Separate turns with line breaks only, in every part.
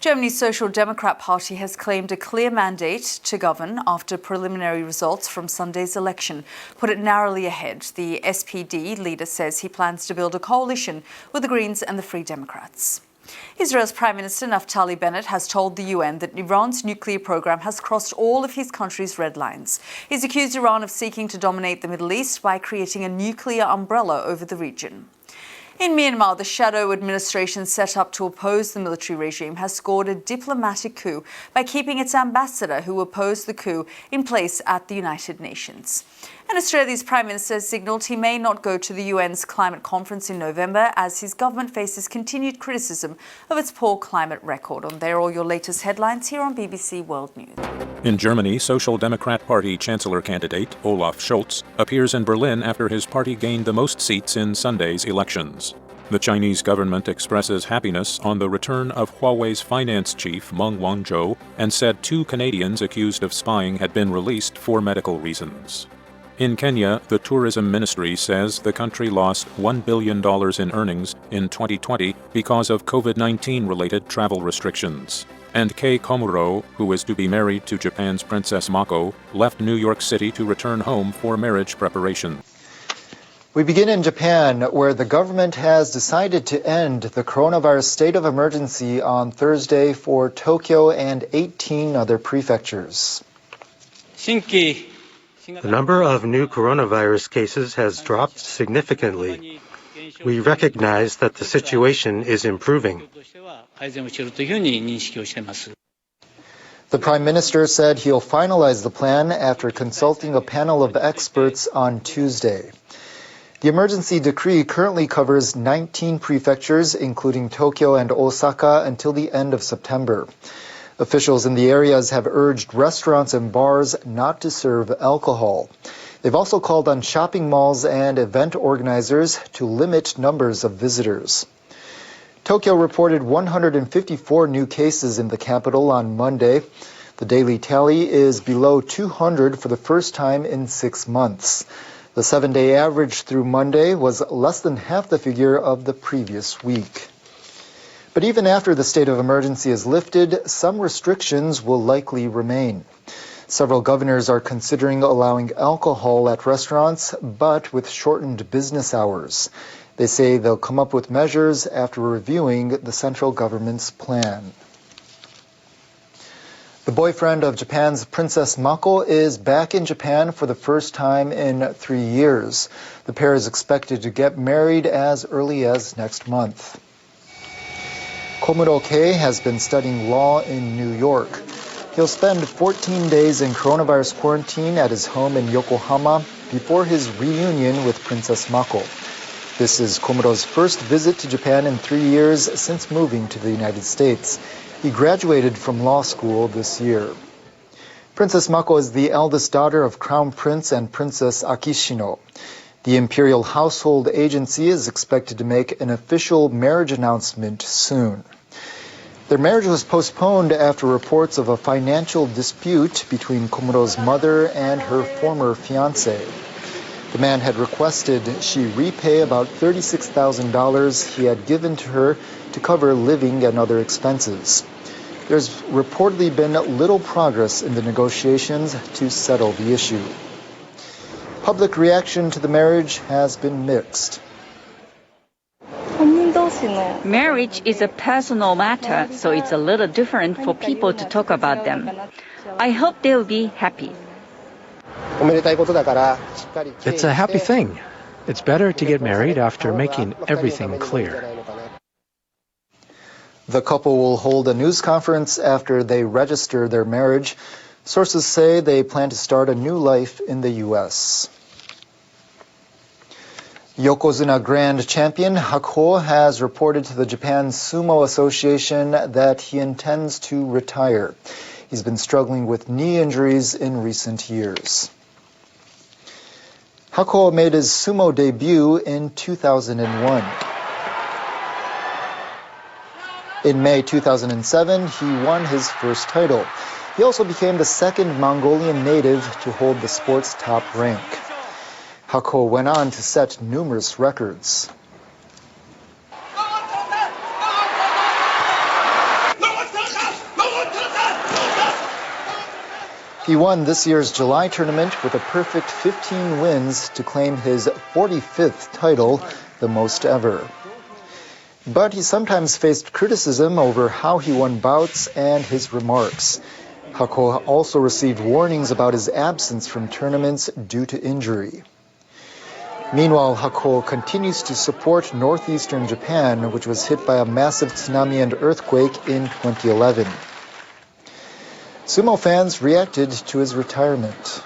Germany's Social Democrat Party has claimed a clear mandate to govern after preliminary results from Sunday's election put it narrowly ahead. The SPD leader says he plans to build a coalition with the Greens and the Free Democrats. Israel's Prime Minister Naftali Bennett has told the UN that Iran's nuclear program has crossed all of his country's red lines. He's accused Iran of seeking to dominate the Middle East by creating a nuclear umbrella over the region. In Myanmar, the shadow administration set up to oppose the military regime has scored a diplomatic coup by keeping its ambassador, who opposed the coup, in place at the United Nations. And Australia's Prime Minister signalled he may not go to the UN's climate conference in November as his government faces continued criticism of its poor climate record. And they're all your latest headlines here on BBC World News.
In Germany, Social Democrat Party Chancellor candidate Olaf Scholz appears in Berlin after his party gained the most seats in Sunday's elections. The Chinese government expresses happiness on the return of Huawei's finance chief Meng Wanzhou and said 2 Canadians accused of spying had been released for medical reasons. In Kenya, the tourism ministry says the country lost $1 billion in earnings in 2020 because of COVID-19-related travel restrictions. And Kei Komuro, who is to be married to Japan's Princess Mako, left New York City to return home for marriage preparation.
We begin in Japan, where the government has decided to end the coronavirus state of emergency on Thursday for Tokyo and 18 other prefectures.
The number of new coronavirus cases has dropped significantly. We recognize that the situation is improving.
The Prime Minister said he'll finalize the plan after consulting a panel of experts on Tuesday. The emergency decree currently covers 19 prefectures, including Tokyo and Osaka, until the end of September. Officials in the areas have urged restaurants and bars not to serve alcohol. They've also called on shopping malls and event organizers to limit numbers of visitors. Tokyo reported 154 new cases in the capital on Monday. The daily tally is below 200 for the first time in 6 months. The 7-day average through Monday was less than half the figure of the previous week. But even after the state of emergency is lifted, some restrictions will likely remain. Several governors are considering allowing alcohol at restaurants, but with shortened business hours. They say they'll come up with measures after reviewing the central government's plan. The boyfriend of Japan's Princess Mako is back in Japan for the first time in 3 years. The pair is expected to get married as early as next month. Komuro Kei has been studying law in New York. He'll spend 14 days in coronavirus quarantine at his home in Yokohama before his reunion with Princess Mako. This is Komuro's first visit to Japan in 3 years since moving to the United States. He graduated from law school this year. Princess Mako is the eldest daughter of Crown Prince and Princess Akishino. The Imperial Household Agency is expected to make an official marriage announcement soon. Their marriage was postponed after reports of a financial dispute between Komuro's mother and her former fiancé. The man had requested she repay about $36,000 he had given to her to cover living and other expenses. There's reportedly been little progress in the negotiations to settle the issue. Public reaction to the marriage has been mixed.
Marriage is a personal matter, so it's a little different for people to talk about them. I hope they'll be happy.
It's a happy thing. It's better to get married after making everything clear.
The couple will hold a news conference after they register their marriage. Sources say they plan to start a new life in the U.S. Yokozuna Grand Champion Hakuho has reported to the Japan Sumo Association that he intends to retire. He's been struggling with knee injuries in recent years. Hakuho made his sumo debut in 2001. In May 2007, he won his first title. He also became the second Mongolian native to hold the sport's top rank. Hakuho went on to set numerous records. He won this year's July tournament with a perfect 15 wins to claim his 45th title, the most ever. But he sometimes faced criticism over how he won bouts and his remarks. Hako also received warnings about his absence from tournaments due to injury. Meanwhile, Hako continues to support northeastern Japan, which was hit by a massive tsunami and earthquake in 2011. Sumo fans reacted to his retirement.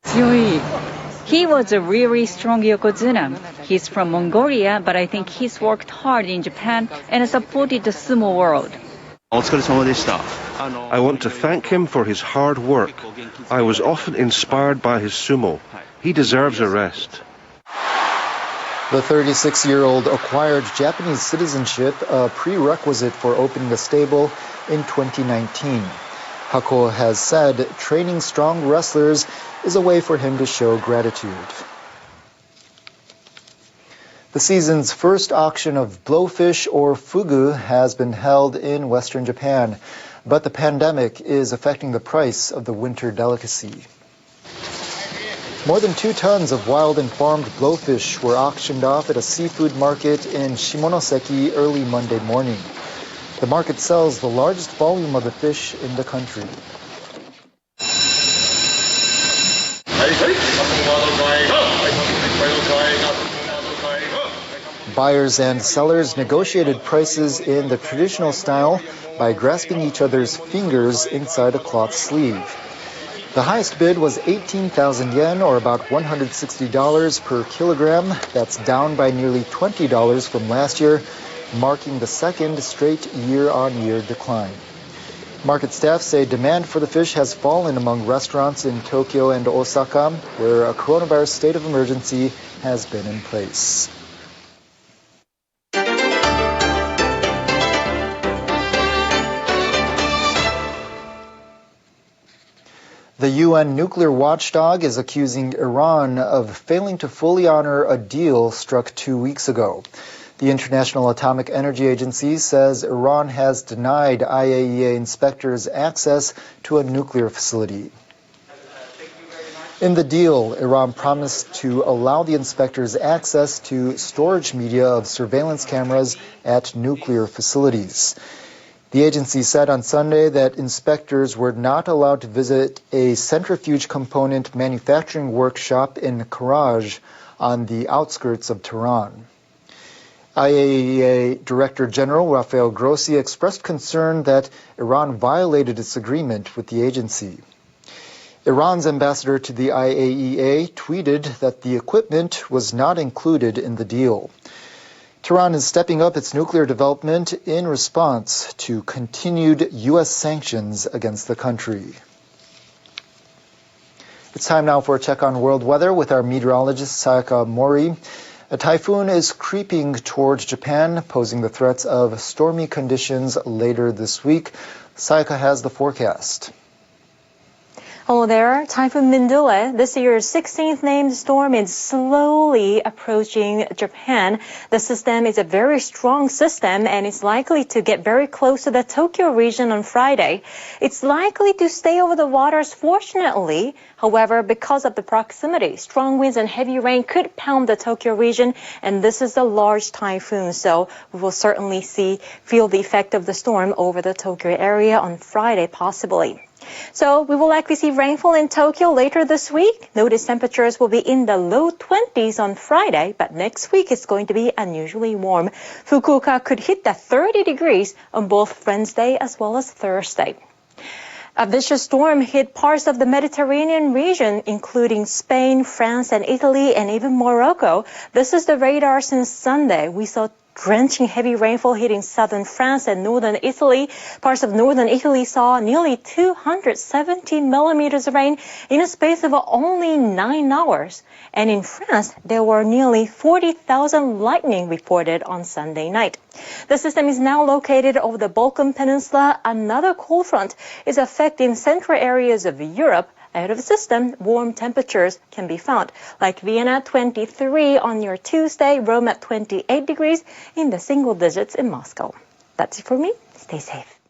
He was a really strong yokozuna. He's from Mongolia, but I think he's worked hard in Japan and supported the sumo world.
I want to thank him for his hard work. I was often inspired by his sumo. He deserves a rest.
The 36-year-old acquired Japanese citizenship, a prerequisite for opening a stable, in 2019. Hako has said training strong wrestlers is a way for him to show gratitude. The season's first auction of blowfish, or fugu, has been held in western Japan, but the pandemic is affecting the price of the winter delicacy. More than 2 tons of wild and farmed blowfish were auctioned off at a seafood market in Shimonoseki early Monday morning. The market sells the largest volume of the fish in the country. Buyers and sellers negotiated prices in the traditional style by grasping each other's fingers inside a cloth sleeve. The highest bid was 18,000 yen, or about $160 per kilogram. That's down by nearly $20 from last year, marking the second straight year-on-year decline. Market staff say demand for the fish has fallen among restaurants in Tokyo and Osaka, where a coronavirus state of emergency has been in place. The UN nuclear watchdog is accusing Iran of failing to fully honor a deal struck 2 weeks ago. The International Atomic Energy Agency says Iran has denied IAEA inspectors access to a nuclear facility. In the deal, Iran promised to allow the inspectors access to storage media of surveillance cameras at nuclear facilities. The agency said on Sunday that inspectors were not allowed to visit a centrifuge component manufacturing workshop in Karaj on the outskirts of Tehran. IAEA Director General Rafael Grossi expressed concern that Iran violated its agreement with the agency. Iran's ambassador to the IAEA tweeted that the equipment was not included in the deal. Tehran is stepping up its nuclear development in response to continued U.S. sanctions against the country. It's time now for a check on world weather with our meteorologist Sayaka Mori. A typhoon is creeping towards Japan, posing the threats of stormy conditions later this week. Sayaka has the forecast.
Hello there. Typhoon Mindule, this year's 16th named storm, is slowly approaching Japan. The system is a very strong system and is likely to get very close to the Tokyo region on Friday. It's likely to stay over the waters, fortunately. However, because of the proximity, strong winds and heavy rain could pound the Tokyo region, and this is a large typhoon, so we will certainly feel the effect of the storm over the Tokyo area on Friday, possibly. So we will likely see rainfall in Tokyo later this week. Notice temperatures will be in the low 20s on Friday, but next week it's going to be unusually warm. Fukuoka could hit the 30 degrees on both Wednesday as well as Thursday. A vicious storm hit parts of the Mediterranean region, including Spain, France, and Italy, and even Morocco. This is the radar since Sunday. We saw drenching heavy rainfall hitting southern France and northern Italy. Parts of northern Italy saw nearly 270 millimeters of rain in a space of only 9 hours. And in France, there were nearly 40,000 lightning reported on Sunday night. The system is now located over the Balkan Peninsula. Another cold front is affecting central areas of Europe. Ahead of the system, warm temperatures can be found, like Vienna 23 on your Tuesday, Rome at 28 degrees, in the single digits in Moscow. That's it for me. Stay safe.